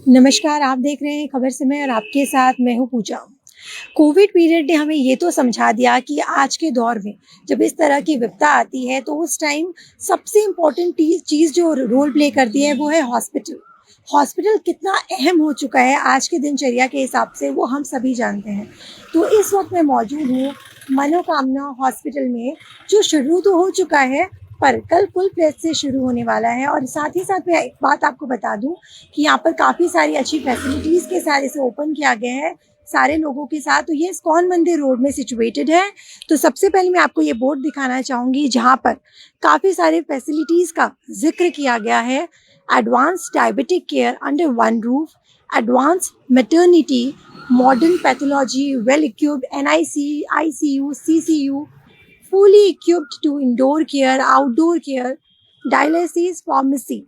नमस्कार, आप देख रहे हैं खबर समय और आपके साथ मैं हूँ पूजा। कोविड पीरियड ने हमें ये तो समझा दिया कि आज के दौर में जब इस तरह की विपदा आती है तो उस टाइम सबसे इम्पोर्टेंट चीज़ जो रोल प्ले करती है वो है हॉस्पिटल। हॉस्पिटल कितना अहम हो चुका है आज के दिनचर्या के हिसाब से वो हम सभी जानते हैं। तो इस वक्त मैं मौजूद हूँ मनोकामना हॉस्पिटल में, जो शुरू तो हो चुका है पर कल फुल फ्लेज से शुरू होने वाला है। और साथ ही साथ मैं एक बात आपको बता दूं कि यहाँ पर काफ़ी सारी अच्छी फैसिलिटीज़ के साथ इसे ओपन किया गया है सारे लोगों के साथ। तो ये इस्कॉन मंदिर रोड में सिचुएटेड है। तो सबसे पहले मैं आपको ये बोर्ड दिखाना चाहूँगी जहाँ पर काफ़ी सारे फैसिलिटीज़ का जिक्र किया गया है। Advance diabetic care under one roof, advance maternity, modern pathology, well equipped NIC, ICU, CCU, fully equipped to indoor care, outdoor care, dialysis, pharmacy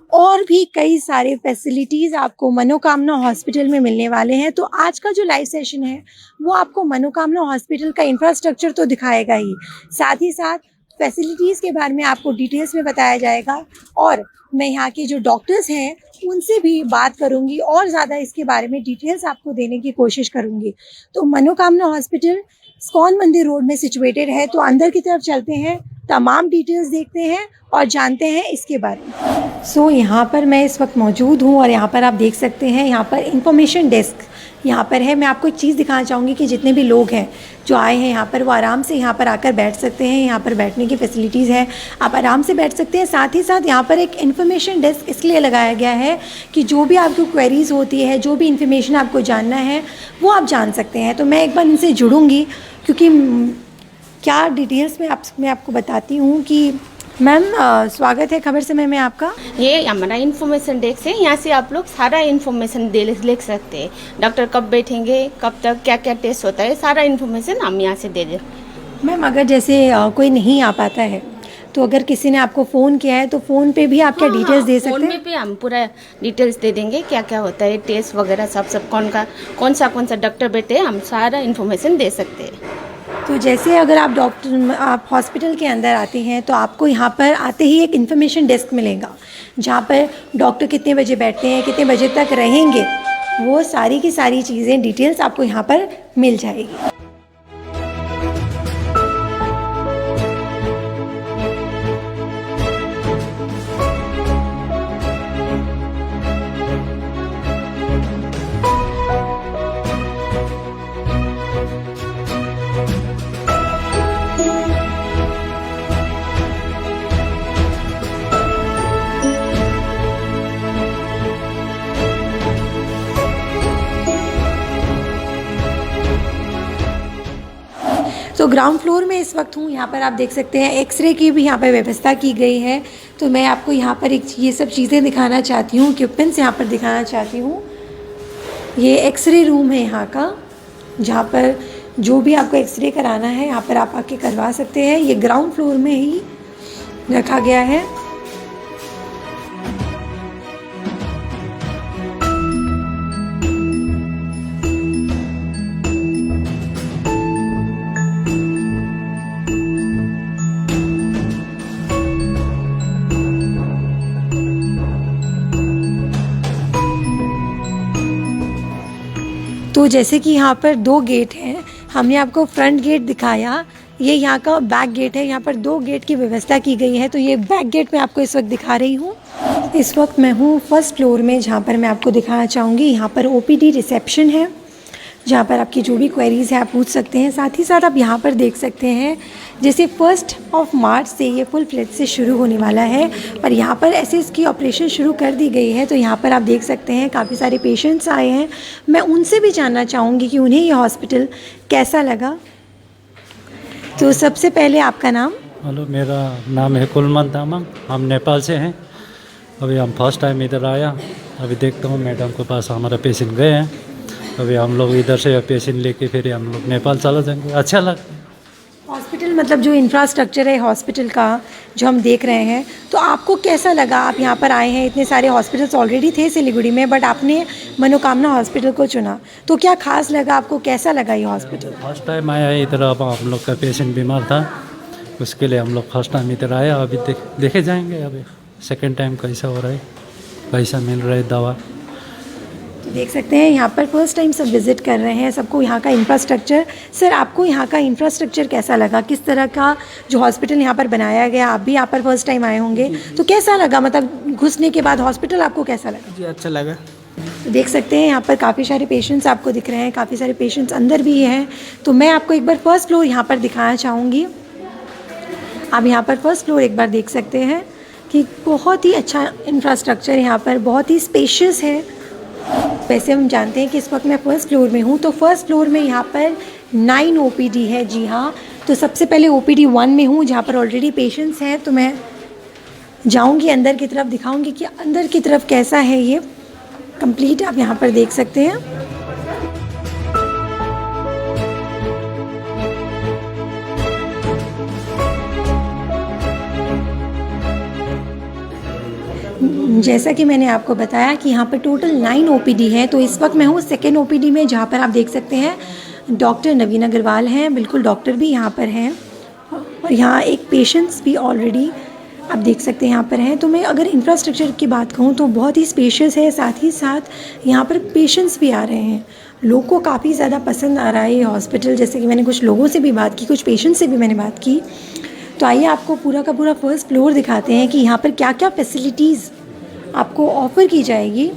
और भी कई सारे फैसिलिटीज़ आपको मनोकामना हॉस्पिटल में मिलने वाले हैं। तो आज का जो लाइव सेशन है वो आपको मनोकामना हॉस्पिटल का इंफ्रास्ट्रक्चर तो दिखाएगा ही, साथ ही साथ फैसिलिटीज़ के बारे में आपको डिटेल्स में बताया जाएगा। और मैं यहाँ के जो डॉक्टर्स हैं उनसे भी बात करूँगी और ज़्यादा इसके बारे में डिटेल्स आपको देने की कोशिश करूँगी। तो मनोकामना हॉस्पिटल इस्कॉन मंदिर रोड में सिचुएटेड है। तो अंदर की तरफ चलते हैं, तमाम डिटेल्स देखते हैं और जानते हैं इसके बारे में। सो यहाँ पर मैं इस वक्त मौजूद हूँ और यहाँ पर आप देख सकते हैं यहाँ पर इंफॉर्मेशन डेस्क यहाँ पर है। मैं आपको एक चीज़ दिखाना चाहूँगी कि जितने भी लोग हैं जो आए हैं यहाँ पर वो आराम से यहाँ पर आकर बैठ सकते हैं। यहाँ पर बैठने की फैसिलिटीज़ है, आप आराम से बैठ सकते हैं। साथ ही साथ यहाँ पर एक इन्फॉर्मेशन डेस्क इसलिए लगाया गया है कि जो भी आपको क्वेरीज़ होती है, जो भी इन्फॉर्मेशन आपको जानना है वो आप जान सकते हैं। तो मैं एक बार इनसे जुड़ूँगी क्योंकि क्या डिटेल्स में मैं आपको बताती हूँ कि मैम स्वागत है खबर समय में आपका। ये हमारा इन्फॉर्मेशन डेस्क है, यहाँ से आप लोग सारा इन्फॉर्मेशन लिख सकते हैं। डॉक्टर कब बैठेंगे, कब तक क्या क्या टेस्ट होता है, सारा इन्फॉर्मेशन हम यहाँ से दे दें। मैम अगर जैसे कोई नहीं आ पाता है तो अगर किसी ने आपको फ़ोन किया है तो फ़ोन पे भी आप क्या डिटेल्स दे सकते हैं? फ़ोन पे हम पूरा डिटेल्स दे देंगे, क्या क्या होता है, टेस्ट वगैरह सब कौन सा डॉक्टर बैठे हैं, हम सारा इन्फॉर्मेशन दे सकते हैं। तो जैसे अगर आप हॉस्पिटल के अंदर आते हैं तो आपको यहाँ पर आते ही एक इन्फॉर्मेशन डेस्क मिलेगा जहाँ पर डॉक्टर कितने बजे बैठते हैं, कितने बजे तक रहेंगे, वो सारी की सारी चीज़ें डिटेल्स आपको यहाँ पर मिल जाएगी। तो ग्राउंड फ्लोर में इस वक्त हूँ, यहाँ पर आप देख सकते हैं एक्सरे की भी यहाँ पर व्यवस्था की गई है। तो मैं आपको यहाँ पर ये सब चीज़ें दिखाना चाहती हूँ, इक्विपमेंट्स यहाँ पर दिखाना चाहती हूँ। ये एक्सरे रूम है यहाँ का, जहाँ पर जो भी आपको एक्सरे कराना है यहाँ पर आप आके करवा सकते हैं। ये ग्राउंड फ्लोर में ही रखा गया है। तो जैसे कि यहाँ पर 2 गेट हैं, हमने आपको फ्रंट गेट दिखाया, ये यहाँ का बैक गेट है। यहाँ पर 2 गेट की व्यवस्था की गई है। तो ये बैक गेट मैं आपको इस वक्त दिखा रही हूँ। इस वक्त मैं हूँ फर्स्ट फ्लोर में, जहाँ पर मैं आपको दिखाना चाहूँगी यहाँ पर OPD रिसेप्शन है, जहाँ पर आपकी जो भी क्वेरीज़ है आप पूछ सकते हैं। साथ ही साथ आप यहाँ पर देख सकते हैं जैसे 1 मार्च से ये फुल फ्लेज से शुरू होने वाला है, पर यहाँ पर ऐसे इसकी ऑपरेशन शुरू कर दी गई है। तो यहाँ पर आप देख सकते हैं काफ़ी सारे पेशेंट्स आए हैं। मैं उनसे भी जानना चाहूँगी कि उन्हें ये हॉस्पिटल कैसा लगा। तो सबसे पहले आपका नाम? हेलो, मेरा नाम है कुलमन तामांग, हम नेपाल से हैं। अभी हम फर्स्ट टाइम इधर आया। अभी देखता हूँ मैडम के पास हमारा पेशेंट गए हैं। अभी हम लोग इधर से पेशेंट लेके फिर हम लोग नेपाल चला जाएंगे। अच्छा लगा। हॉस्पिटल मतलब जो इंफ्रास्ट्रक्चर है हॉस्पिटल का जो हम देख रहे हैं, तो आपको कैसा लगा? आप यहाँ पर आए हैं, इतने सारे हॉस्पिटल्स ऑलरेडी थे सिलीगुड़ी में, बट आपने मनोकामना हॉस्पिटल को चुना, तो क्या खास लगा आपको? कैसा लगा ये हॉस्पिटल? फर्स्ट टाइम आया इधर। अब हम लोग का पेशेंट बीमार था, उसके लिए हम लोग फर्स्ट टाइम इधर आया। अभी देखे जाएंगे अभी सेकेंड टाइम कैसा हो रहा है, कैसा मिल रहा है दवा। देख सकते हैं यहाँ पर फर्स्ट टाइम सब विज़िट कर रहे हैं, सबको यहाँ का इंफ्रास्ट्रक्चर। सर, आपको यहाँ का इंफ्रास्ट्रक्चर कैसा लगा? किस तरह का जो हॉस्पिटल यहाँ पर बनाया गया, आप भी यहाँ पर फर्स्ट टाइम आए होंगे, तो कैसा लगा? मतलब घुसने के बाद हॉस्पिटल आपको कैसा लगा? जी अच्छा लगा। देख सकते हैं यहाँ पर काफ़ी सारे पेशेंट्स आपको दिख रहे हैं, काफ़ी सारे पेशेंट्स अंदर भी हैं। तो मैं आपको एक बार फर्स्ट फ्लोर यहाँ पर दिखाना चाहूँगी। आप यहाँ पर फर्स्ट फ्लोर एक बार देख सकते हैं कि बहुत ही अच्छा इंफ्रास्ट्रक्चर यहाँ पर, बहुत ही स्पेशियस है। वैसे हम जानते हैं कि इस वक्त मैं फर्स्ट फ्लोर में हूँ, तो फर्स्ट फ्लोर में यहाँ पर 9 OPD है। जी हाँ, तो सबसे पहले OPD 1 में हूँ जहाँ पर ऑलरेडी पेशेंट्स हैं। तो मैं जाऊँगी अंदर की तरफ, दिखाऊँगी कि अंदर की तरफ कैसा है ये कंप्लीट। आप यहाँ पर देख सकते हैं। जैसा कि मैंने आपको बताया कि यहाँ पर टोटल 9 OPD है। तो इस वक्त मैं हूँ सेकेंड OPD में, जहाँ पर आप देख सकते हैं डॉक्टर नवीन अग्रवाल हैं, बिल्कुल डॉक्टर भी यहाँ पर हैं, और यहाँ एक पेशेंट्स भी ऑलरेडी आप देख सकते हैं यहाँ पर हैं। तो मैं अगर इंफ्रास्ट्रक्चर की बात कहूँ तो बहुत ही स्पेशियस है, साथ ही साथ यहाँ पर पेशेंट्स भी आ रहे हैं। लोगों को काफ़ी ज़्यादा पसंद आ रहा है ये हॉस्पिटल। जैसे कि मैंने कुछ लोगों से भी बात की, कुछ पेशेंट्स से भी मैंने बात की। तो आइए आपको पूरा का पूरा फर्स्ट फ्लोर दिखाते हैं कि यहाँ पर क्या क्या फैसिलिटीज़ आपको ऑफ़र की जाएगी।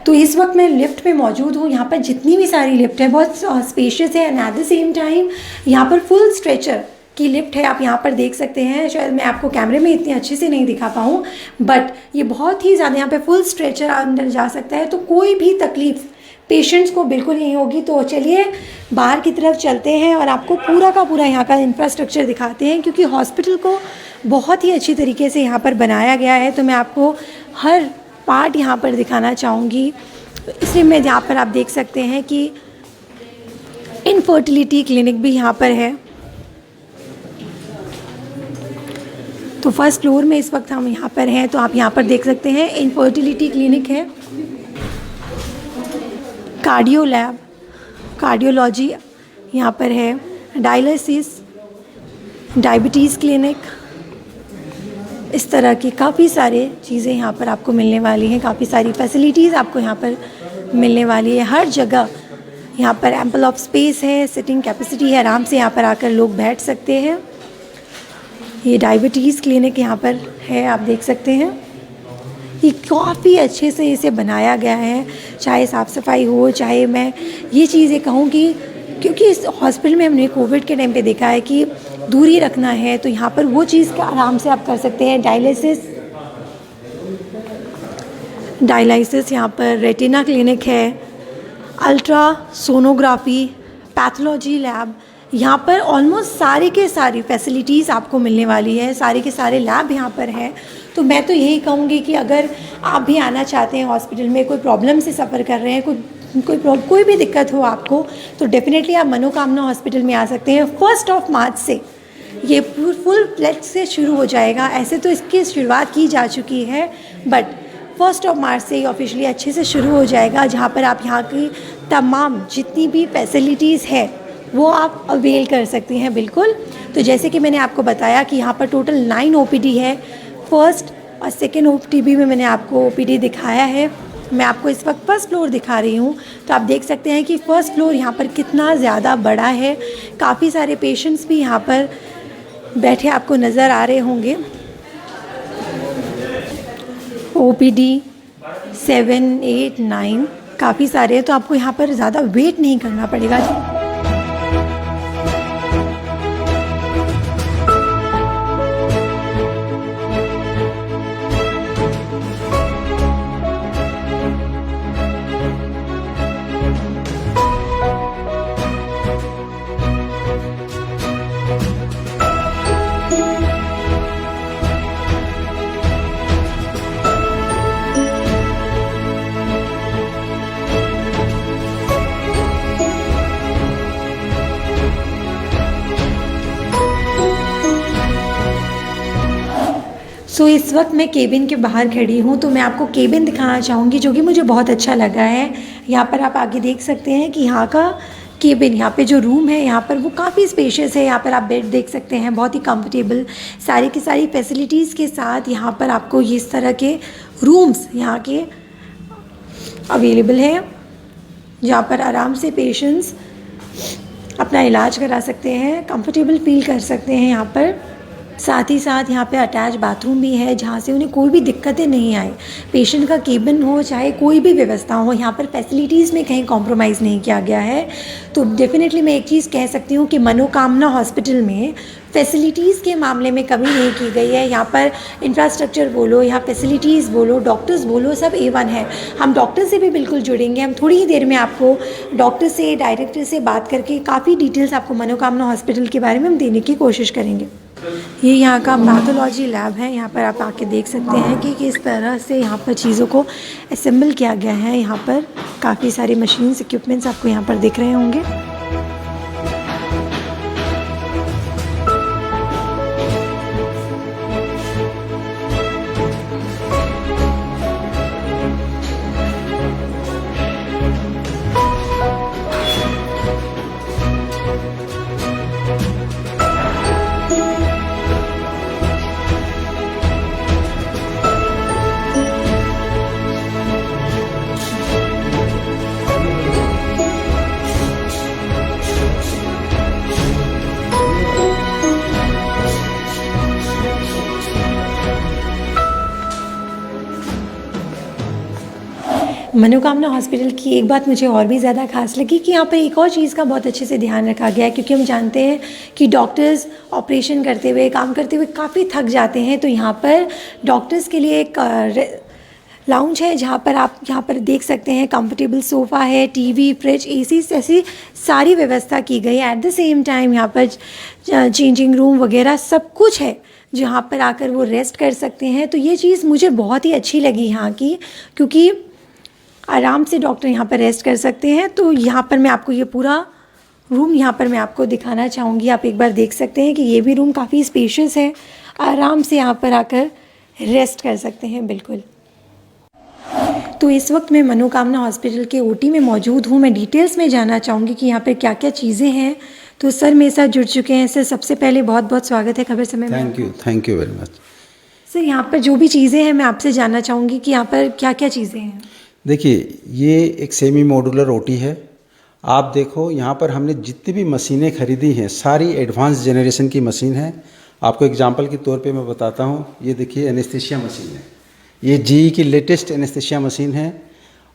तो इस वक्त मैं लिफ्ट पे मौजूद हूँ। यहाँ पर जितनी भी सारी लिफ्ट है बहुत स्पेशियस है, and at the same time यहाँ पर फुल स्ट्रेचर की लिफ्ट है। आप यहाँ पर देख सकते हैं, शायद मैं आपको कैमरे में इतनी अच्छे से नहीं दिखा पाऊँ, बट ये बहुत ही ज़्यादा यहाँ पे फुल स्ट्रेचर अंदर जा सकता है। तो कोई भी तकलीफ़ पेशेंट्स को बिल्कुल नहीं होगी। तो चलिए बाहर की तरफ चलते हैं और आपको पूरा का पूरा यहाँ का इंफ्रास्ट्रक्चर दिखाते हैं, क्योंकि हॉस्पिटल को बहुत ही अच्छी तरीके से यहाँ पर बनाया गया है। तो मैं आपको हर पार्ट यहाँ पर दिखाना चाहूँगी। इसलिए मैं यहाँ पर आप देख सकते हैं कि इनफर्टिलिटी क्लिनिक भी यहाँ पर है। तो फर्स्ट फ्लोर में इस वक्त हम यहाँ पर हैं। तो आप यहाँ पर देख सकते हैं इनफर्टिलिटी क्लिनिक है, कार्डियो लैब, कार्डियोलॉजी यहाँ पर है, डायलिसिस, डायबिटीज़ क्लिनिक, इस तरह की काफ़ी सारे चीज़ें यहाँ पर आपको मिलने वाली हैं। काफ़ी सारी फैसिलिटीज़ आपको यहाँ पर मिलने वाली है। हर जगह यहाँ पर एम्पल ऑफ स्पेस है, सिटिंग कैपेसिटी है, आराम से यहाँ पर आकर लोग बैठ सकते हैं। ये डायबिटीज़ क्लिनिक यहाँ पर है, आप देख सकते हैं। ये काफ़ी अच्छे से इसे बनाया गया है, चाहे साफ़ सफाई हो, चाहे मैं ये चीज़ें कहूँ कि क्योंकि इस हॉस्पिटल में हमने कोविड के टाइम पे देखा है कि दूरी रखना है, तो यहाँ पर वो चीज़ का आराम से आप कर सकते हैं। डायलिसिस यहाँ पर, रेटिना क्लिनिक है, अल्ट्रा सोनोग्राफी, पैथोलॉजी लैब, यहाँ पर ऑलमोस्ट सारी के सारी फैसिलिटीज़ आपको मिलने वाली है। सारे के सारे लैब यहाँ पर हैं। तो मैं तो यही कहूँगी कि अगर आप भी आना चाहते हैं हॉस्पिटल में, कोई प्रॉब्लम से सफ़र कर रहे हैं, कोई भी दिक्कत हो आपको, तो डेफिनेटली आप मनोकामना हॉस्पिटल में आ सकते हैं। 1 मार्च से ये फुल फ्लेज से शुरू हो जाएगा। ऐसे तो इसकी शुरुआत की जा चुकी है, बट 1 मार्च से ये ऑफिशियली अच्छे से शुरू हो जाएगा, जहाँ पर आप यहाँ की तमाम जितनी भी फैसिलिटीज़ है वो आप अवेल कर सकती हैं बिल्कुल। तो जैसे कि मैंने आपको बताया कि यहाँ पर टोटल 9 OPD है। फर्स्ट और सेकेंड OPD में मैंने आपको OPD दिखाया है। मैं आपको इस वक्त फर्स्ट फ्लोर दिखा रही हूँ। तो आप देख सकते हैं कि फ़र्स्ट फ्लोर यहाँ पर कितना ज़्यादा बड़ा है। काफ़ी सारे पेशेंट्स भी यहाँ पर बैठे आपको नज़र आ रहे होंगे। OPD 7, 8, 9 काफ़ी सारे हैं, तो आपको यहाँ पर ज़्यादा वेट नहीं करना पड़ेगा। सो इस वक्त मैं केबिन के बाहर खड़ी हूँ, तो मैं आपको केबिन दिखाना चाहूँगी जो कि मुझे बहुत अच्छा लगा है। यहाँ पर आप आगे देख सकते हैं कि यहाँ का केबिन, यहाँ पे जो रूम है यहाँ पर वो काफ़ी स्पेशियस है। यहाँ पर आप बेड देख सकते हैं, बहुत ही कंफर्टेबल, सारी की सारी फैसिलिटीज़ के साथ यहाँ पर आपको इस तरह के रूम्स यहाँ के अवेलेबल है, जहाँ पर आराम से पेशेंट्स अपना इलाज करा सकते हैं, कंफर्टेबल फील कर सकते हैं यहाँ पर। साथ ही साथ यहाँ पे अटैच बाथरूम भी है, जहाँ से उन्हें कोई भी दिक्कतें नहीं आए। पेशेंट का केबिन हो चाहे कोई भी व्यवस्था हो, यहाँ पर फैसिलिटीज़ में कहीं कॉम्प्रोमाइज़ नहीं किया गया है। तो डेफिनेटली मैं एक चीज़ कह सकती हूँ कि मनोकामना हॉस्पिटल में फैसिलिटीज़ के मामले में कमी नहीं की गई है। यहाँ पर इंफ्रास्ट्रक्चर बोलो, यहाँ फैसिलिटीज़ बोलो, डॉक्टर्स बोलो, सब A1 है। हम डॉक्टर से भी बिल्कुल जुड़ेंगे। हम थोड़ी ही देर में आपको डॉक्टर से, डायरेक्टर से बात करके काफ़ी डिटेल्स आपको मनोकामना हॉस्पिटल के बारे में हम देने की कोशिश करेंगे। ये यहाँ का पैथोलॉजी लैब है। यहाँ पर आप आके देख सकते हैं कि किस तरह से यहाँ पर चीज़ों को असेंबल किया गया है। यहाँ पर काफ़ी सारी मशीन्स, इक्विपमेंट्स आपको यहाँ पर दिख रहे होंगे। मनोकामना हॉस्पिटल की एक बात मुझे और भी ज़्यादा खास लगी कि यहाँ पर एक और चीज़ का बहुत अच्छे से ध्यान रखा गया है, क्योंकि हम जानते हैं कि डॉक्टर्स ऑपरेशन करते हुए, काम करते हुए काफ़ी थक जाते हैं। तो यहाँ पर डॉक्टर्स के लिए एक लाउंज है, जहाँ पर आप यहाँ पर देख सकते हैं कंफर्टेबल सोफ़ा है, टीवी, फ्रिज, एसी ऐसी सारी व्यवस्था की गई है। एट द सेम टाइम यहाँ पर चेंजिंग रूम वगैरह सब कुछ है, जहाँ पर आकर वो रेस्ट कर सकते हैं। तो ये चीज़ मुझे बहुत ही अच्छी लगी यहाँ की, क्योंकि आराम से डॉक्टर यहाँ पर रेस्ट कर सकते हैं। तो यहाँ पर मैं आपको ये पूरा रूम यहाँ पर मैं आपको दिखाना चाहूँगी। आप एक बार देख सकते हैं कि ये भी रूम काफ़ी स्पेशियस है। आराम से यहाँ पर आकर रेस्ट कर सकते हैं बिल्कुल। तो इस वक्त मैं मनोकामना हॉस्पिटल के OT में मौजूद हूँ। मैं डिटेल्स में जानना चाहूँगी कि यहाँ पर क्या क्या चीज़ें हैं। तो सर मेरे साथ जुड़ चुके हैं। सर सबसे पहले बहुत बहुत स्वागत है खबर समय में। Thank you very much. Sir यहाँ पर जो भी चीज़ें हैं मैं आपसे जानना चाहूँगी कि यहाँ पर क्या क्या चीज़ें हैं। देखिए, ये एक सेमी मॉड्यूलर OT है। आप देखो यहाँ पर हमने जितनी भी मशीनें खरीदी हैं सारी एडवांस जनरेशन की मशीन है। आपको एग्जांपल के तौर पे मैं बताता हूँ। ये देखिए एनेस्थीसिया मशीन है, ये GE की लेटेस्ट एनेस्थीसिया मशीन है,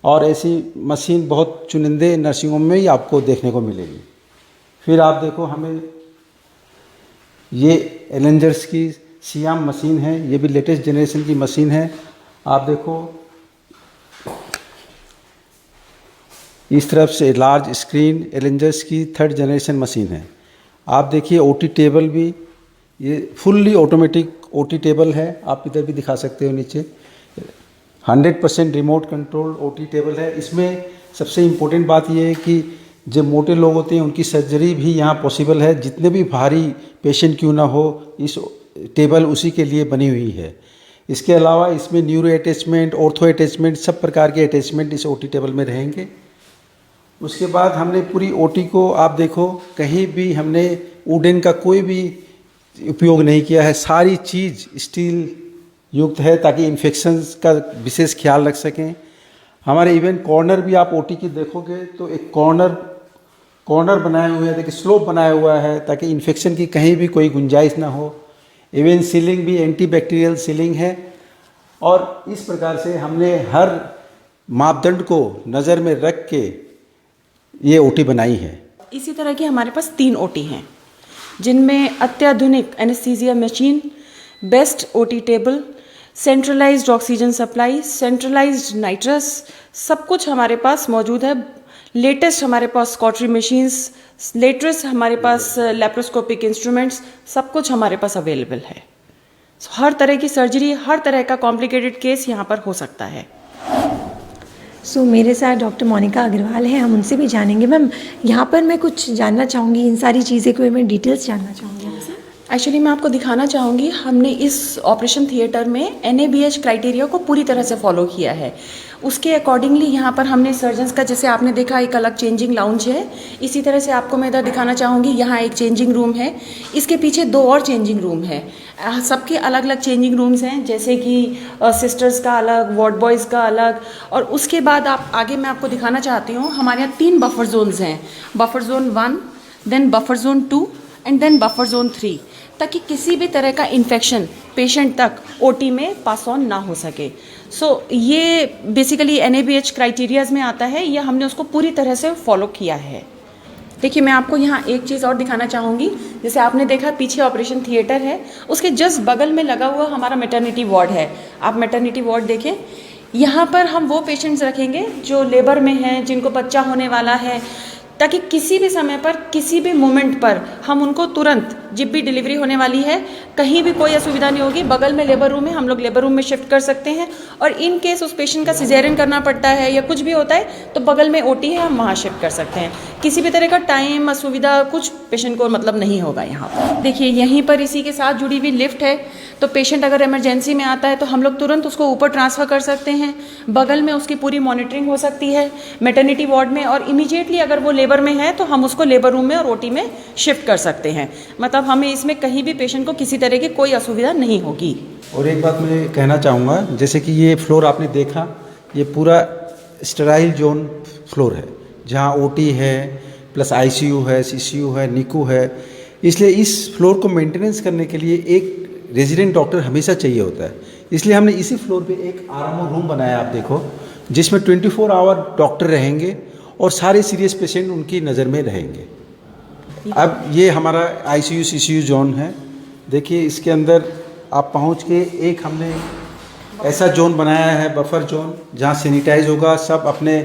और ऐसी मशीन बहुत चुनिंदे नर्सिंग होम में ही आपको देखने को मिलेगी। फिर आप देखो, हमें ये एलेंजर्स की सियाम मशीन है, ये भी लेटेस्ट जनरेशन की मशीन है। आप देखो इस तरफ से लार्ज स्क्रीन एलेंजर्स की 3rd जनरेशन मशीन है। आप देखिए OT टेबल भी, ये फुल्ली ऑटोमेटिक OT टेबल है। आप इधर भी दिखा सकते हो नीचे, 100% रिमोट कंट्रोल OT टेबल है। इसमें सबसे इम्पोर्टेंट बात यह है कि जो मोटे लोग होते हैं उनकी सर्जरी भी यहाँ पॉसिबल है। जितने भी भारी पेशेंट क्यों ना हो, इस टेबल उसी के लिए बनी हुई है। इसके अलावा इसमें न्यूरो अटैचमेंट, ऑर्थो अटैचमेंट, सब प्रकार के अटैचमेंट इस OT टेबल में रहेंगे। उसके बाद हमने पूरी OT को आप देखो, कहीं भी हमने वुडन का कोई भी उपयोग नहीं किया है। सारी चीज़ स्टील युक्त है ताकि इन्फेक्शंस का विशेष ख्याल रख सकें। हमारे इवन कॉर्नर भी आप OT की देखोगे तो एक कॉर्नर बनाए हुए हैं, देखिए स्लोप बनाया हुआ है ताकि इन्फेक्शन की कहीं भी कोई गुंजाइश ना हो। इवन सीलिंग भी एंटीबैक्टीरियल सीलिंग है। और इस प्रकार से हमने हर मापदंड को नज़र में रख के ये OT बनाई है। इसी तरह की हमारे पास 3 OT हैं, जिनमें अत्याधुनिक anaesthesia machine, best OT table, centralised oxygen supply, centralised nitrous, सब कुछ हमारे पास मौजूद है। लेटेस्ट हमारे पास स्कॉटरी मशीन्स, लेटेस्ट हमारे पास लेप्रोस्कोपिक इंस्ट्रूमेंट्स, सब कुछ हमारे पास अवेलेबल है। हर तरह की सर्जरी, हर तरह का कॉम्प्लिकेटेड केस यहाँ पर हो सकता है। सो मेरे साथ डॉक्टर मोनिका अग्रवाल हैं, हम उनसे भी जानेंगे। मैम यहाँ पर मैं कुछ जानना चाहूँगी, इन सारी चीज़ें को मैं डिटेल्स जानना चाहूँगी आपसे। एक्चुअली मैं आपको दिखाना चाहूँगी, हमने इस ऑपरेशन थिएटर में NABH क्राइटेरिया को पूरी तरह से फॉलो किया है। उसके अकॉर्डिंगली यहाँ पर हमने सर्जन्स का, जैसे आपने देखा, एक अलग चेंजिंग लाउंज है। इसी तरह से आपको मैं इधर दिखाना चाहूँगी, यहाँ एक चेंजिंग रूम है, इसके पीछे 2 और चेंजिंग रूम है। सबके अलग अलग चेंजिंग रूम्स हैं, जैसे कि सिस्टर्स का अलग, वार्ड बॉयज़ का अलग। और उसके बाद आप आगे मैं आपको दिखाना चाहती हूँ, हमारे यहाँ 3 बफर जोन्स हैं, buffer zone 1, then buffer zone 2 and then buffer zone 3, ताकि किसी भी तरह का इन्फेक्शन पेशेंट तक OT में पास ऑन ना हो सके। ये बेसिकली NABH क्राइटेरियाज में आता है, ये हमने उसको पूरी तरह से फॉलो किया है। देखिए, मैं आपको यहाँ एक चीज़ और दिखाना चाहूँगी। जैसे आपने देखा पीछे ऑपरेशन थिएटर है, उसके जस्ट बगल में लगा हुआ हमारा मैटरनिटी वार्ड है। आप मैटरनिटी वार्ड देखें, यहाँ पर हम वो पेशेंट्स रखेंगे जो लेबर में हैं, जिनको बच्चा होने वाला है, ताकि किसी भी समय पर, किसी भी मोमेंट पर हम उनको तुरंत, जब भी डिलीवरी होने वाली है, कहीं भी कोई असुविधा नहीं होगी। बगल में लेबर रूम है, हम लोग लेबर रूम में शिफ्ट कर सकते हैं। और इन केस उस पेशेंट का सिजेरियन करना पड़ता है या कुछ भी होता है, तो बगल में OT है, हम वहाँ शिफ्ट कर सकते हैं। किसी भी तरह का टाइम, असुविधा कुछ पेशेंट को मतलब नहीं होगा यहाँ पर। देखिए, यहीं पर इसी के साथ जुड़ी हुई लिफ्ट है, तो पेशेंट अगर इमरजेंसी में आता है तो हम लोग तुरंत उसको ऊपर ट्रांसफ़र कर सकते हैं। बगल में उसकी पूरी मॉनिटरिंग हो सकती है मैटरनिटी वार्ड में, और इमीडिएटली अगर वो लेबर में है तो हम उसको लेबर रूम में और OT में शिफ्ट कर सकते हैं। मतलब हमें इसमें कहीं भी पेशेंट को किसी तरह की कोई असुविधा नहीं होगी। और एक बात मैं कहना चाहूँगा, जैसे कि ये फ्लोर आपने देखा, ये पूरा स्टेराइल जोन फ्लोर है, जहाँ OT है, प्लस ICU है, CCU है, NICU है। इसलिए इस फ्लोर को मेंटेनेंस करने के लिए एक रेजिडेंट डॉक्टर हमेशा चाहिए होता है। इसलिए हमने इसी फ्लोर पे एक RMO रूम बनाया, आप देखो, जिसमें 24 आवर डॉक्टर रहेंगे और सारे सीरियस पेशेंट उनकी नज़र में रहेंगे। अब ये हमारा ICU CCU जोन है। देखिए, इसके अंदर आप पहुंच के एक हमने ऐसा जोन बनाया है, बफर जोन, जहां सैनिटाइज होगा, सब अपने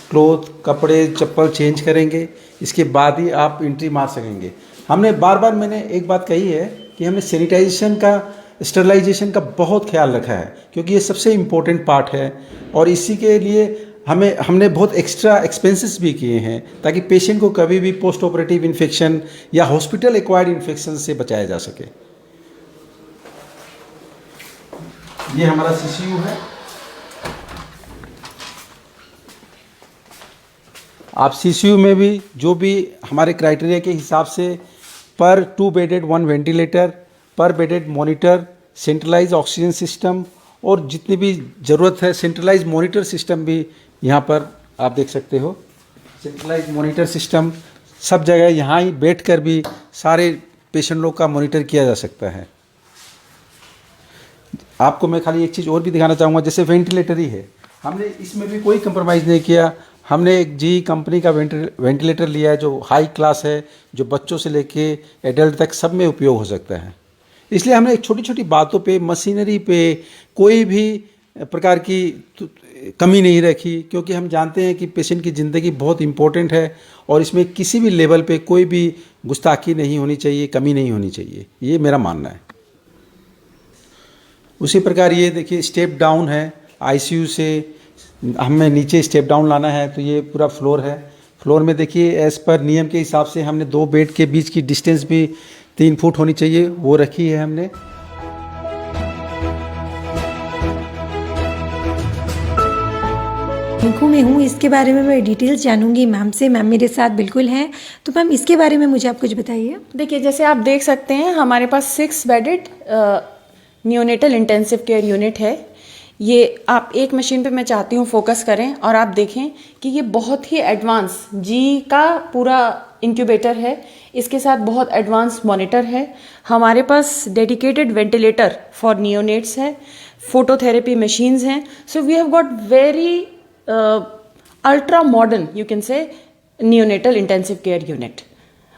क्लोथ, कपड़े, चप्पल चेंज करेंगे, इसके बाद ही आप एंट्री मार सकेंगे। हमने बार बार, मैंने एक बात कही है कि हमने सैनिटाइजेशन का, स्टरलाइजेशन का बहुत ख्याल रखा है, क्योंकि ये सबसे इम्पोर्टेंट पार्ट है। और इसी के लिए हमने बहुत एक्स्ट्रा एक्सपेंसेस भी किए हैं, ताकि पेशेंट को कभी भी पोस्ट ऑपरेटिव इन्फेक्शन या हॉस्पिटल एक्वायर्ड इन्फेक्शन से बचाया जा सके। ये हमारा CCU है। आप CCU में भी जो भी हमारे क्राइटेरिया के हिसाब से पर 2 बेडेड 1 वेंटिलेटर, पर bedded monitor, centralise oxygen system, और जितनी भी ज़रूरत है सेंट्रलाइज मॉनिटर सिस्टम भी यहाँ पर आप देख सकते हो। सेंट्रलाइज मॉनिटर सिस्टम सब जगह, यहाँ ही बैठकर भी सारे पेशेंट लोग का मॉनिटर किया जा सकता है। आपको मैं खाली एक चीज़ और भी दिखाना चाहूँगा, जैसे वेंटिलेटर ही है, हमने इसमें भी कोई कंप्रोमाइज़ नहीं किया। हमने एक GE कंपनी का वेंटिलेटर लिया है, जो हाई क्लास है, जो बच्चों से लेके एडल्ट तक सब में उपयोग हो सकता है। इसलिए हमने एक छोटी छोटी बातों पे, मशीनरी पे कोई भी प्रकार की कमी नहीं रखी, क्योंकि हम जानते हैं कि पेशेंट की ज़िंदगी बहुत इम्पोर्टेंट है और इसमें किसी भी लेवल पे कोई भी गुस्ताखी नहीं होनी चाहिए, कमी नहीं होनी चाहिए, ये मेरा मानना है। उसी प्रकार ये देखिए, स्टेप डाउन है, ICU से हमें नीचे स्टेप डाउन लाना है, तो ये पूरा फ्लोर है। फ्लोर में देखिए, एज़ पर नियम के हिसाब से हमने 2 बेड के बीच की डिस्टेंस भी 3 फुट होनी चाहिए, वो रखी है हमने। निकू में हूँ, इसके बारे में मैं डिटेल्स जानूंगी मैम से। मैम मेरे साथ बिल्कुल हैं, तो मैम इसके बारे में मुझे आप कुछ बताइए। देखिए, जैसे आप देख सकते हैं, हमारे पास 6 bedded neonatal intensive care unit है। ये आप एक मशीन पे मैं चाहती हूँ फोकस करें और आप देखें कि ये बहुत ही एडवांस GE का पूरा इंक्यूबेटर है। इसके साथ बहुत एडवांस मॉनिटर है। हमारे पास डेडिकेटेड वेंटिलेटर फॉर नियोनेट्स है, फोटोथेरेपी मशीन्स हैं। So we have got very ultra modern, you can say, neonatal intensive care unit.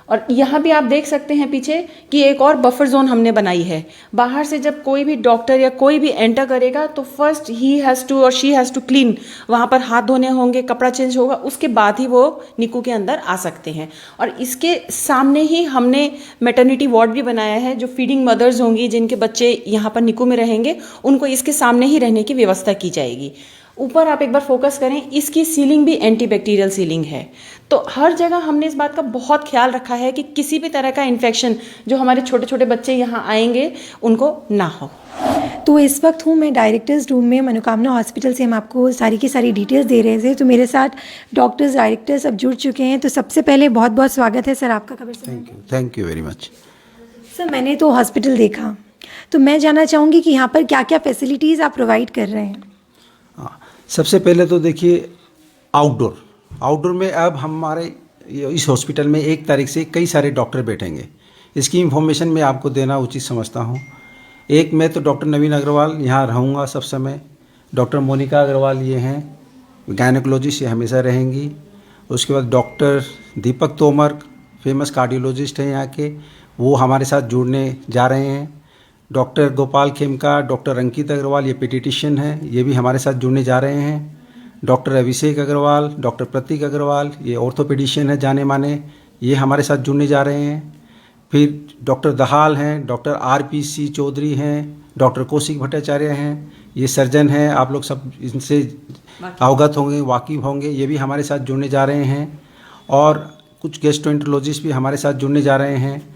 और यहाँ भी आप देख सकते हैं पीछे कि एक और बफर जोन हमने बनाई है। बाहर से जब कोई भी डॉक्टर या कोई भी एंटर करेगा तो फर्स्ट ही हैज़ टू और शी हैज़ टू क्लीन, वहाँ पर हाथ धोने होंगे, कपड़ा चेंज होगा, उसके बाद ही वो निकू के अंदर आ सकते हैं। और इसके सामने ही हमने मैटरनिटी वार्ड भी बनाया है। जो फीडिंग मदर्स होंगी, जिनके बच्चे यहाँ पर निकू में रहेंगे, उनको इसके सामने ही रहने की व्यवस्था की जाएगी। ऊपर आप एक बार फोकस करें, इसकी सीलिंग भी एंटीबैक्टीरियल सीलिंग है। तो हर जगह हमने इस बात का बहुत ख्याल रखा है कि किसी भी तरह का इन्फेक्शन जो हमारे छोटे छोटे बच्चे यहाँ आएंगे उनको ना हो। तो इस वक्त हूँ मैं डायरेक्टर्स रूम में मनोकामना हॉस्पिटल से। हम आपको सारी की सारी डिटेल्स दे रहे थे। तो मेरे साथ डॉक्टर्स, डायरेक्टर्स अब जुड़ चुके हैं। तो सबसे पहले बहुत बहुत स्वागत है सर आपका खबर से। Thank you very much. Sir मैंने तो हॉस्पिटल देखा, तो मैं जानना चाहूँगी कि यहाँ पर क्या क्या फैसिलिटीज़ आप प्रोवाइड कर रहे हैं। हाँ, सबसे पहले तो देखिए आउटडोर में अब हमारे इस हॉस्पिटल में 1 तारीख से कई सारे डॉक्टर बैठेंगे। इसकी इन्फॉर्मेशन मैं आपको देना उचित समझता हूँ। एक मैं तो डॉक्टर नवीन अग्रवाल यहाँ रहूँगा सब समय। डॉक्टर मोनिका अग्रवाल ये हैं गायनेकोलॉजिस्ट, ये हमेशा रहेंगी। उसके बाद डॉक्टर दीपक तोमर फेमस कार्डियोलॉजिस्ट हैं यहाँ के, वो हमारे साथ जुड़ने जा रहे हैं। डॉक्टर गोपाल खेमका, डॉक्टर अंकित अग्रवाल ये पीडियाट्रिशियन हैं, ये भी हमारे साथ जुड़ने जा रहे हैं। डॉक्टर अभिषेक अग्रवाल, डॉक्टर प्रतीक अग्रवाल ये ऑर्थोपेडिशियन है जाने माने, ये हमारे साथ जुड़ने जा रहे हैं। फिर डॉक्टर दहाल हैं, डॉक्टर RPC चौधरी हैं, डॉक्टर कौशिक भट्टाचार्य हैं, ये सर्जन हैं, आप लोग सब इनसे अवगत होंगे, वाकिफ होंगे, ये भी हमारे साथ जुड़ने जा रहे हैं। और कुछ गैस्ट्रोएंटरोलॉजिस्ट भी हमारे साथ जुड़ने जा रहे हैं।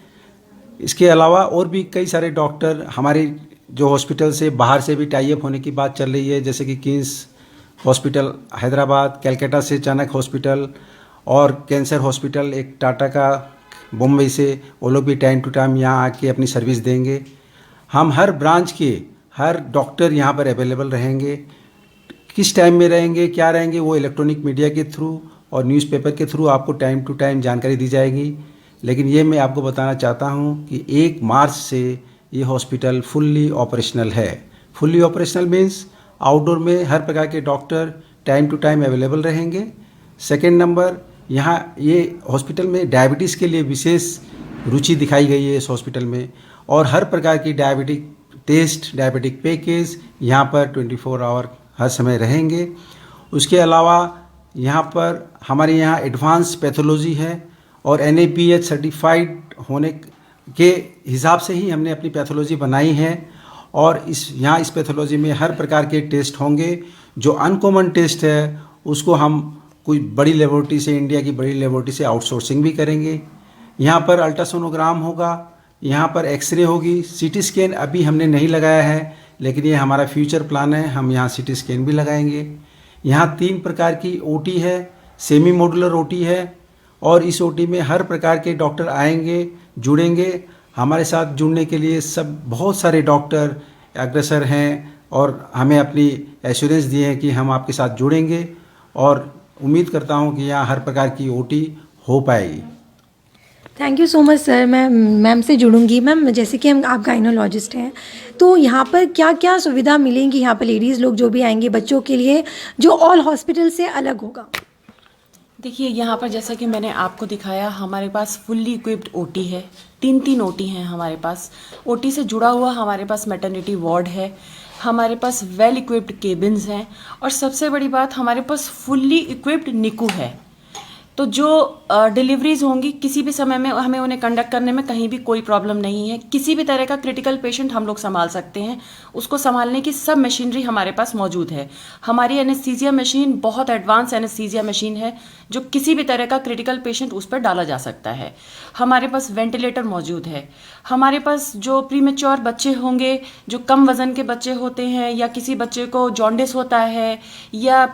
इसके अलावा और भी कई सारे डॉक्टर हमारी जो हॉस्पिटल से बाहर से भी टाई अप होने की बात चल रही है, जैसे कि किंग्स हॉस्पिटल हैदराबाद, कलकत्ता से चाणक्य हॉस्पिटल और कैंसर हॉस्पिटल एक टाटा का बम्बई से, वो लोग भी टाइम टू टाइम यहाँ आके अपनी सर्विस देंगे। हम हर ब्रांच के हर डॉक्टर यहाँ पर अवेलेबल रहेंगे। किस टाइम में रहेंगे, क्या रहेंगे, वो इलेक्ट्रॉनिक मीडिया के थ्रू और न्यूज़पेपर के थ्रू आपको टाइम टू टाइम जानकारी दी जाएगी। लेकिन ये मैं आपको बताना चाहता हूँ कि 1 मार्च से ये हॉस्पिटल फुल्ली ऑपरेशनल है। फुल्ली ऑपरेशनल मीन्स आउटडोर में हर प्रकार के doctor time to time available रहेंगे। सेकेंड नंबर, यहाँ ये हॉस्पिटल में डायबिटीज़ के लिए विशेष रुचि दिखाई गई है इस हॉस्पिटल में, और हर प्रकार की डायबिटिक टेस्ट, डायबिटिक पैकेज यहाँ पर 24 आवर हर समय रहेंगे। उसके अलावा यहाँ पर हमारे यहाँ एडवांस पैथोलॉजी है और NABH सर्टिफाइड होने के हिसाब से ही हमने अपनी पैथोलॉजी बनाई है। और इस पैथोलॉजी में हर प्रकार के टेस्ट होंगे। जो अनकॉमन टेस्ट है उसको हम कोई बड़ी लेबोरेटरी से, इंडिया की बड़ी लेबोरेटरी से आउटसोर्सिंग भी करेंगे। यहाँ पर अल्ट्रासोनोग्राम होगा, यहाँ पर एक्सरे होगी, CT स्कैन अभी हमने नहीं लगाया है, लेकिन ये हमारा फ्यूचर प्लान है, हम यहाँ CT स्कैन भी लगाएंगे। यहाँ 3 प्रकार की OT है, सेमी मॉड्यूलर OT है, और इस OT में हर प्रकार के डॉक्टर आएंगे, जुड़ेंगे। हमारे साथ जुड़ने के लिए सब बहुत सारे डॉक्टर अग्रसर हैं और हमें अपनी एश्योरेंस दी है कि हम आपके साथ जुड़ेंगे, और उम्मीद करता हूं कि यहाँ हर प्रकार की OT हो पाएगी। Thank you so much sir. मैं मैम से जुड़ूंगी। मैम, जैसे कि आप गायनोलॉजिस्ट हैं, तो यहाँ पर क्या क्या सुविधा मिलेंगी यहाँ पर लेडीज़ लोग जो भी आएंगे बच्चों के लिए, जो ऑल हॉस्पिटल से अलग होगा? देखिए, यहाँ पर जैसा कि मैंने आपको दिखाया, हमारे पास फुल्ली इक्विप्ड OT है। 3 OT हैं हमारे पास। OT से जुड़ा हुआ हमारे पास मैटरनिटी वार्ड है, हमारे पास वेल इक्विप्ड केबिन्स हैं, और सबसे बड़ी बात हमारे पास फुल्ली इक्विप्ड NICU है। तो जो डिलीवरीज होंगी किसी भी समय में हमें उन्हें कंडक्ट करने में कहीं भी कोई प्रॉब्लम नहीं है। किसी भी तरह का क्रिटिकल पेशेंट हम लोग संभाल सकते हैं, उसको संभालने की सब मशीनरी हमारे पास मौजूद है। हमारी एनेस्थीसिया मशीन बहुत एडवांस एनेस्थीसिया मशीन है, जो किसी भी तरह का क्रिटिकल पेशेंट उस पर डाला जा सकता है। हमारे पास वेंटिलेटर मौजूद है। हमारे पास जो प्रीमेच्योर बच्चे होंगे, जो कम वजन के बच्चे होते हैं, या किसी बच्चे को जॉन्डिस होता है, या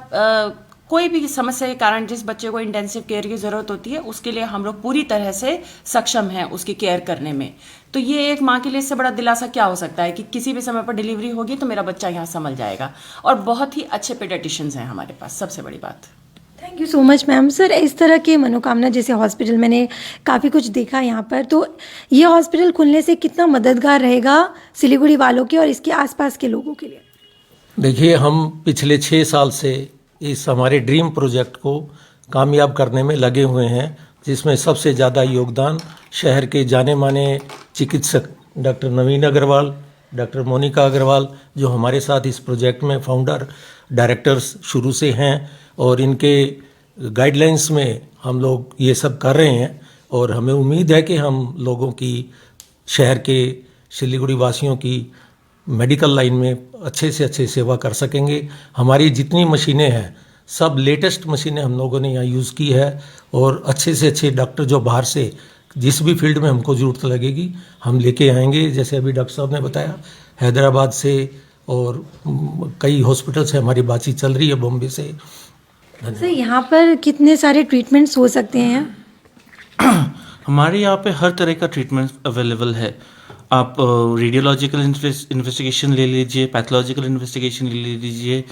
कोई भी समस्या के कारण जिस बच्चे को इंटेंसिव केयर की ज़रूरत होती है, उसके लिए हम लोग पूरी तरह से सक्षम हैं उसकी केयर करने में। तो ये एक माँ के लिए इससे बड़ा दिलासा क्या हो सकता है कि किसी भी समय पर डिलीवरी होगी तो मेरा बच्चा यहाँ संभल जाएगा। और बहुत ही अच्छे पेडियाट्रिशियंस हैं हमारे पास, सबसे बड़ी बात। Thank you so much ma'am. Sir, इस तरह के मनोकामना जैसे हॉस्पिटल मैंने काफ़ी कुछ देखा यहाँ पर, तो ये हॉस्पिटल खुलने से कितना मददगार रहेगा सिलीगुड़ी वालों के और इसके आसपास के लोगों के लिए? देखिए, हम पिछले 6 साल से इस हमारे ड्रीम प्रोजेक्ट को कामयाब करने में लगे हुए हैं, जिसमें सबसे ज़्यादा योगदान शहर के जाने माने चिकित्सक डॉक्टर नवीन अग्रवाल, डॉक्टर मोनिका अग्रवाल, जो हमारे साथ इस प्रोजेक्ट में फाउंडर डायरेक्टर्स शुरू से हैं, और इनके गाइडलाइंस में हम लोग ये सब कर रहे हैं। और हमें उम्मीद है कि हम लोगों की, शहर के सिलीगुड़ी वासियों की मेडिकल लाइन में अच्छे से अच्छे सेवा कर सकेंगे। हमारी जितनी मशीनें हैं सब लेटेस्ट मशीनें हम लोगों ने यहाँ यूज़ की है और अच्छे से अच्छे डॉक्टर जो बाहर से जिस भी फील्ड में हमको ज़रूरत लगेगी हम लेके आएंगे। जैसे अभी डॉक्टर साहब ने बताया हैदराबाद से और कई हॉस्पिटल से हमारी बातचीत चल रही है, बॉम्बे से। सर यहाँ पर कितने सारे ट्रीटमेंट्स हो सकते हैं? हमारे यहाँ पे हर तरह का ट्रीटमेंट अवेलेबल है। आप रेडियोलॉजिकल इन्वेस्टिगेशन ले लीजिए, पैथोलॉजिकल इन्वेस्टिगेशन ले लीजिए,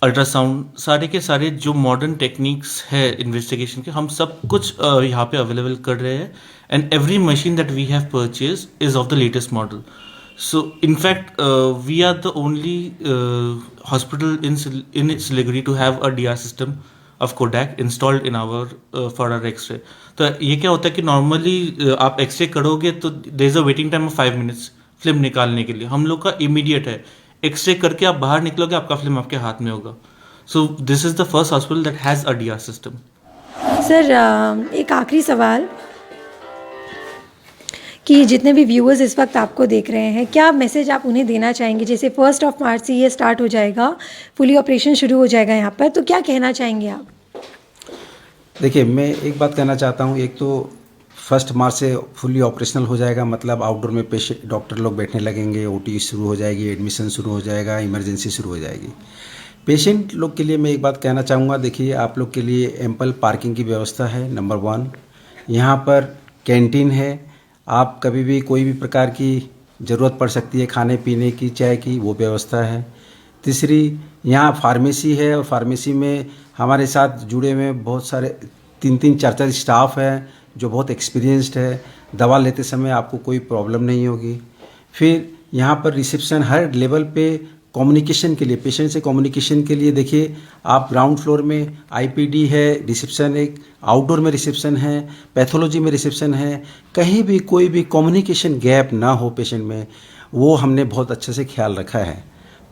अल्ट्रासाउंड, सारे के सारे जो मॉडर्न टेक्निक्स है इन्वेस्टिगेशन के, हम सब कुछ यहाँ पे अवेलेबल कर रहे हैं। And every machine that we have purchase is of the latest model. So in fact, we are the only hospital in Siliguri to have a DR system of Kodak installed in our for our X-ray. तो ये क्या होता है कि normally आप x-ray करोगे तो there is a waiting time of 5 minutes film निकालने के लिए। हम लोग का इमीडिएट है, एक्सरे करके आप बाहर निकलोगे आपका फिल्म आपके हाथ में होगा। So this is the first hospital that has a DR system. Sir एक आखिरी सवाल कि जितने भी व्यूअर्स इस वक्त आपको देख रहे हैं, क्या मैसेज आप उन्हें देना चाहेंगे? जैसे 1 मार्च से ये स्टार्ट हो जाएगा, फुली ऑपरेशन शुरू हो जाएगा यहाँ पर, तो क्या कहना चाहेंगे आप? देखिए, मैं एक बात कहना चाहता हूँ। एक तो 1 मार्च से फुली ऑपरेशनल हो जाएगा, मतलब आउटडोर में पेशेंट डॉक्टर लोग बैठने लगेंगे, OT शुरू हो जाएगी, एडमिशन शुरू हो जाएगा, इमरजेंसी शुरू हो जाएगी। पेशेंट लोग के लिए मैं एक बात कहना चाहूँगा। देखिए, आप लोग के लिए एम्पल पार्किंग की व्यवस्था है, नंबर 1। यहाँ पर कैंटीन है, आप कभी भी कोई भी प्रकार की ज़रूरत पड़ सकती है खाने पीने की, चाय की, वो व्यवस्था है। तीसरी, यहाँ फार्मेसी है और फार्मेसी में हमारे साथ जुड़े हुए बहुत सारे 3-3, 4-4 स्टाफ हैं जो बहुत एक्सपीरियंस्ड है। दवा लेते समय आपको कोई प्रॉब्लम नहीं होगी। फिर यहाँ पर रिसेप्शन हर लेवल पे कम्युनिकेशन के लिए, पेशेंट से कम्युनिकेशन के लिए, देखिए आप ग्राउंड फ्लोर में IPD है, रिसेप्शन एक, आउटडोर में रिसेप्शन है, पैथोलॉजी में रिसेप्शन है। कहीं भी कोई भी कम्युनिकेशन गैप ना हो पेशेंट में, वो हमने बहुत अच्छे से ख्याल रखा है।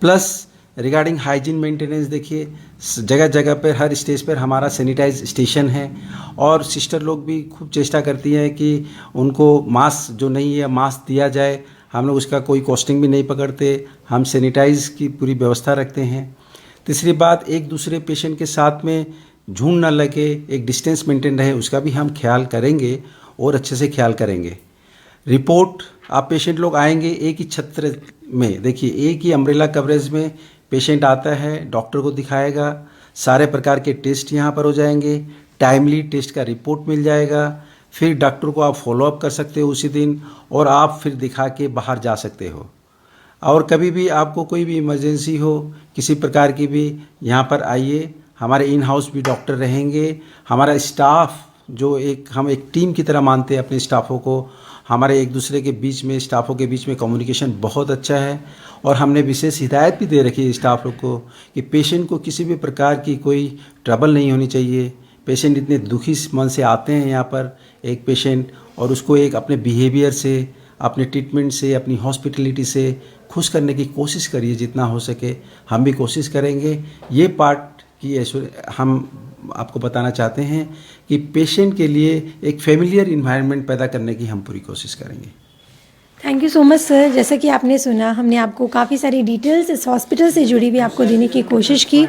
प्लस रिगार्डिंग हाइजीन मेंटेनेंस, देखिए जगह जगह पर हर स्टेज पर हमारा सैनिटाइज स्टेशन है और सिस्टर लोग भी खूब चेष्टा करती हैं कि उनको मास्क जो नहीं है मास्क दिया जाए। हम लोग उसका कोई कॉस्टिंग भी नहीं पकड़ते, हम सैनिटाइज की पूरी व्यवस्था रखते हैं। तीसरी बात, एक दूसरे पेशेंट के साथ में झुंड ना लगे, एक डिस्टेंस मेंटेन रहे, उसका भी हम ख्याल करेंगे और अच्छे से ख्याल करेंगे। रिपोर्ट, आप पेशेंट लोग आएंगे एक ही छत्र में, देखिए एक ही अम्ब्रेला कवरेज में पेशेंट आता है, डॉक्टर को दिखाएगा, सारे प्रकार के टेस्ट यहाँ पर हो जाएंगे, टाइमली टेस्ट का रिपोर्ट मिल जाएगा। फिर डॉक्टर को आप फॉलोअप कर सकते हो उसी दिन और आप फिर दिखा के बाहर जा सकते हो। और कभी भी आपको कोई भी इमरजेंसी हो किसी प्रकार की भी, यहाँ पर आइए, हमारे इन हाउस भी डॉक्टर रहेंगे। हमारा स्टाफ जो हम एक टीम की तरह मानते हैं अपने स्टाफों को। हमारे एक दूसरे के बीच में, स्टाफों के बीच में कम्युनिकेशन बहुत अच्छा है और हमने विशेष हिदायत भी दे रखी है स्टाफ लोग को कि पेशेंट को किसी भी प्रकार की कोई ट्रबल नहीं होनी चाहिए। पेशेंट इतने दुखी मन से आते हैं यहाँ पर एक पेशेंट, और उसको एक अपने बिहेवियर से, अपने ट्रीटमेंट से, अपनी हॉस्पिटलिटी से खुश करने की कोशिश करिए जितना हो सके। हम भी कोशिश करेंगे। ये पार्ट की हम आपको बताना चाहते हैं कि पेशेंट के लिए एक फेमिलियर इन्वायरमेंट पैदा करने की हम पूरी कोशिश करेंगे। Thank you so much sir. जैसा कि आपने सुना, हमने आपको काफ़ी सारी डिटेल्स इस हॉस्पिटल से जुड़ी हुई आपको देने की कोशिश की।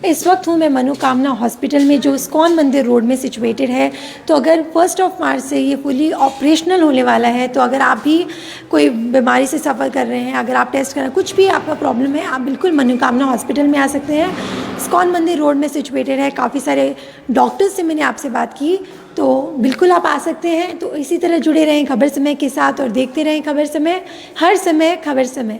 इस वक्त हूँ मैं मनोकामना हॉस्पिटल में जो इस्कॉन मंदिर रोड में सिचुएटेड है। तो अगर 1 मार्च से ये फुली ऑपरेशनल होने वाला है, तो अगर आप भी कोई बीमारी से सफ़र कर रहे हैं, अगर आप टेस्ट कर रहे हैं, कुछ भी आपका प्रॉब्लम है, आप बिल्कुल मनोकामना हॉस्पिटल में आ सकते हैं। इस्कॉन मंदिर रोड में सिचुएटेड है। काफ़ी सारे डॉक्टर्स से मैंने आपसे बात की, तो बिल्कुल आप आ सकते हैं। तो इसी तरह जुड़े रहें खबर समय के साथ और देखते रहें खबर समय, हर समय खबर समय।